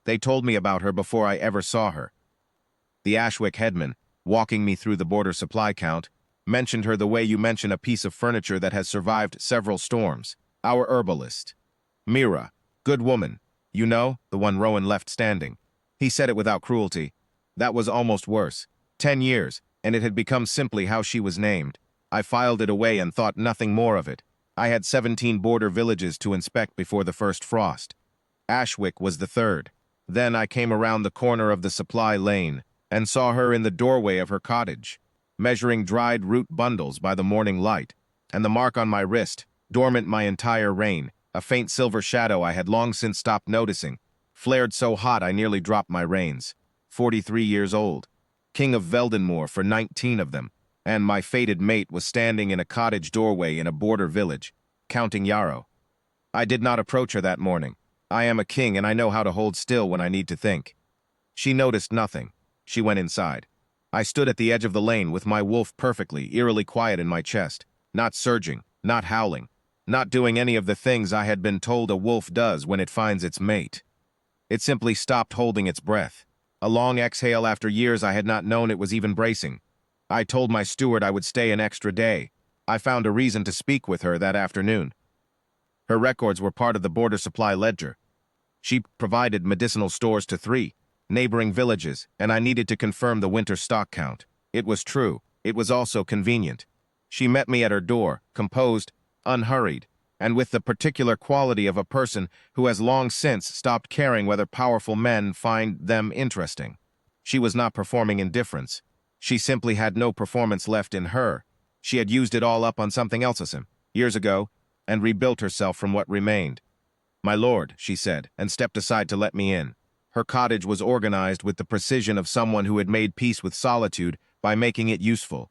They told me about her before I ever saw her. The Ashwick headman, walking me through the border supply count, mentioned her the way you mention a piece of furniture that has survived several storms. Our herbalist. Mira, good woman. You know, the one Rowan left standing. He said it without cruelty. That was almost worse. 10 years, and it had become simply how she was named. I filed it away and thought nothing more of it. I had 17 border villages to inspect before the first frost. Ashwick was the third. Then I came around the corner of the supply lane and saw her in the doorway of her cottage, measuring dried root bundles by the morning light, and the mark on my wrist, dormant my entire reign, a faint silver shadow I had long since stopped noticing, flared so hot I nearly dropped my reins. 43 years old, king of Veldenmoor for 19 of them, and my fated mate was standing in a cottage doorway in a border village, counting yarrow. I did not approach her that morning. I am a king and I know how to hold still when I need to think. She noticed nothing. She went inside. I stood at the edge of the lane with my wolf perfectly, eerily quiet in my chest, not surging, not howling, not doing any of the things I had been told a wolf does when it finds its mate. It simply stopped holding its breath. A long exhale after years I had not known it was even bracing. I told my steward I would stay an extra day. I found a reason to speak with her that afternoon. Her records were part of the border supply ledger. She provided medicinal stores to 3 neighboring villages, and I needed to confirm the winter stock count. It was true. It was also convenient. She met me at her door, composed, unhurried, and with the particular quality of a person who has long since stopped caring whether powerful men find them interesting. She was not performing indifference. She simply had no performance left in her. She had used it all up on something else years ago, and rebuilt herself from what remained. "My lord," she said, and stepped aside to let me in. Her cottage was organized with the precision of someone who had made peace with solitude by making it useful.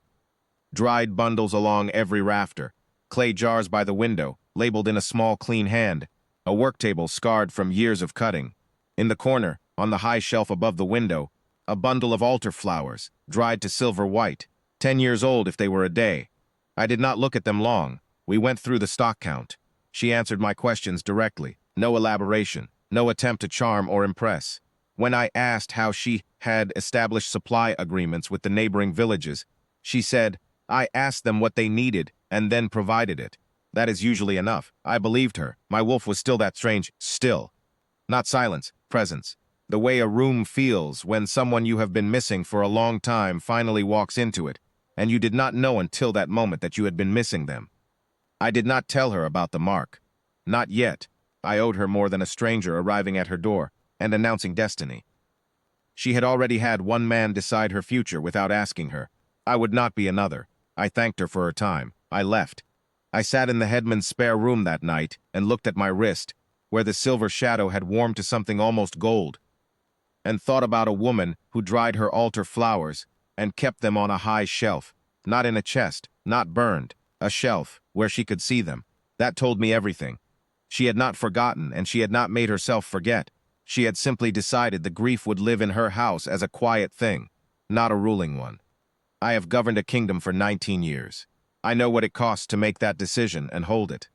Dried bundles along every rafter, clay jars by the window, labeled in a small clean hand, a work table scarred from years of cutting. In the corner, on the high shelf above the window, a bundle of altar flowers, dried to silver white, 10 years old if they were a day. I did not look at them long. We went through the stock count. She answered my questions directly, no elaboration, no attempt to charm or impress. When I asked how she had established supply agreements with the neighboring villages, she said, "I asked them what they needed and then provided it. That is usually enough." I believed her. My wolf was still that strange, still. Not silence, presence. The way a room feels when someone you have been missing for a long time finally walks into it, and you did not know until that moment that you had been missing them. I did not tell her about the mark. Not yet. I owed her more than a stranger arriving at her door and announcing destiny. She had already had one man decide her future without asking her. I would not be another. I thanked her for her time. I left. I sat in the headman's spare room that night and looked at my wrist, where the silver shadow had warmed to something almost gold, and thought about a woman who dried her altar flowers and kept them on a high shelf, not in a chest, not burned, a shelf where she could see them. That told me everything. She had not forgotten, and she had not made herself forget. She had simply decided the grief would live in her house as a quiet thing, not a ruling one. I have governed a kingdom for 19 years. I know what it costs to make that decision and hold it.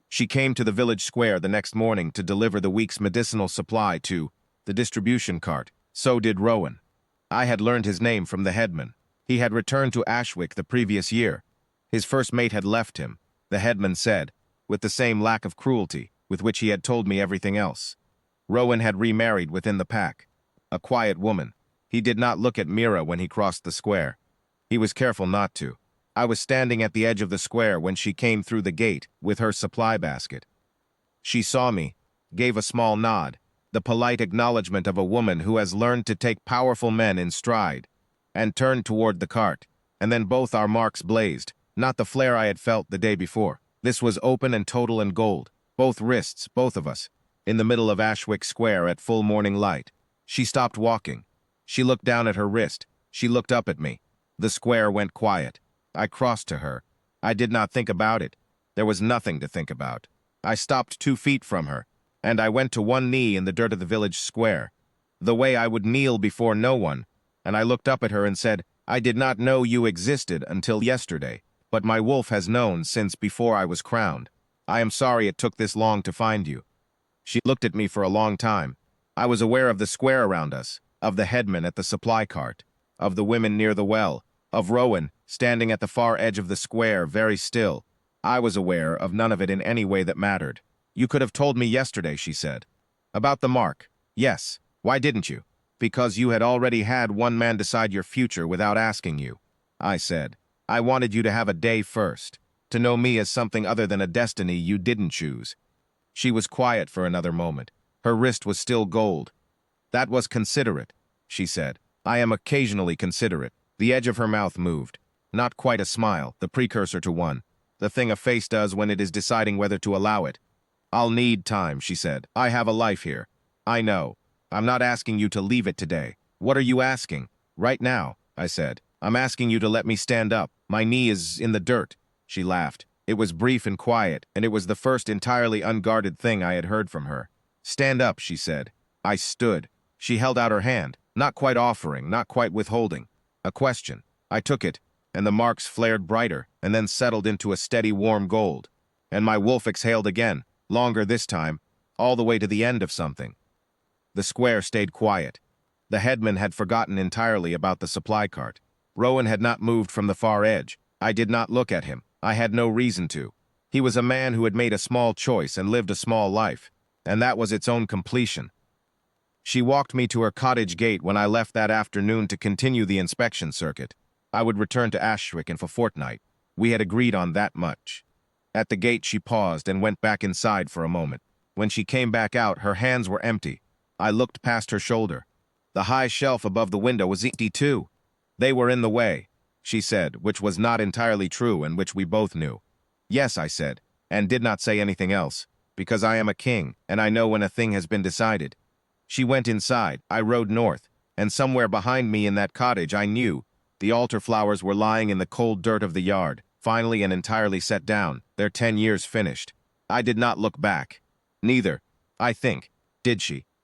She came to the village square the next morning to deliver the week's medicinal supply to the distribution cart. So did Rowan. I had learned his name from the headman. He had returned to Ashwick the previous year. His first mate had left him, the headman said, with the same lack of cruelty with which he had told me everything else. Rowan had remarried within the pack. A quiet woman. He did not look at Mira when he crossed the square. He was careful not to. I was standing at the edge of the square when she came through the gate with her supply basket. She saw me, gave a small nod, the polite acknowledgement of a woman who has learned to take powerful men in stride, and turned toward the cart, and then both our marks blazed, not the flare I had felt the day before. This was open and total and gold, both wrists, both of us, in the middle of Ashwick Square at full morning light. She stopped walking. She looked down at her wrist. She looked up at me. The square went quiet. I crossed to her. I did not think about it. There was nothing to think about. I stopped 2 feet from her, and I went to one knee in the dirt of the village square, the way I would kneel before no one, and I looked up at her and said, "I did not know you existed until yesterday. But my wolf has known since before I was crowned. I am sorry it took this long to find you." She looked at me for a long time. I was aware of the square around us, of the headman at the supply cart, of the women near the well, of Rowan standing at the far edge of the square, very still. I was aware of none of it in any way that mattered. You could have told me yesterday, she said. About the mark. Yes. Why didn't you? Because you had already had one man decide your future without asking you. I said. I wanted you to have a day first, to know me as something other than a destiny you didn't choose. She was quiet for another moment. Her wrist was still gold. That was considerate, she said. I am occasionally considerate. The edge of her mouth moved. Not quite a smile, the precursor to one. The thing a face does when it is deciding whether to allow it. I'll need time, she said. I have a life here. I know. I'm not asking you to leave it today. What are you asking? Right now, I said. I'm asking you to let me stand up. My knee is in the dirt. She laughed. It was brief and quiet, and it was the first entirely unguarded thing I had heard from her. Stand up, she said. I stood. She held out her hand, not quite offering, not quite withholding. A question. I took it, and the marks flared brighter, and then settled into a steady warm gold. And my wolf exhaled again, longer this time, all the way to the end of something. The square stayed quiet. The headman had forgotten entirely about the supply cart. Rowan had not moved from the far edge. I did not look at him. I had no reason to. He was a man who had made a small choice and lived a small life, and that was its own completion. She walked me to her cottage gate when I left that afternoon to continue the inspection circuit. I would return to Ashwick in a fortnight. We had agreed on that much. At the gate she paused and went back inside for a moment. When she came back out, her hands were empty. I looked past her shoulder. The high shelf above the window was empty too. They were in the way, she said, which was not entirely true and which we both knew. Yes, I said, and did not say anything else, because I am a king, and I know when a thing has been decided. She went inside, I rode north, and somewhere behind me in that cottage I knew the altar flowers were lying in the cold dirt of the yard, finally and entirely set down, their 10 years finished. I did not look back. Neither, I think, did she.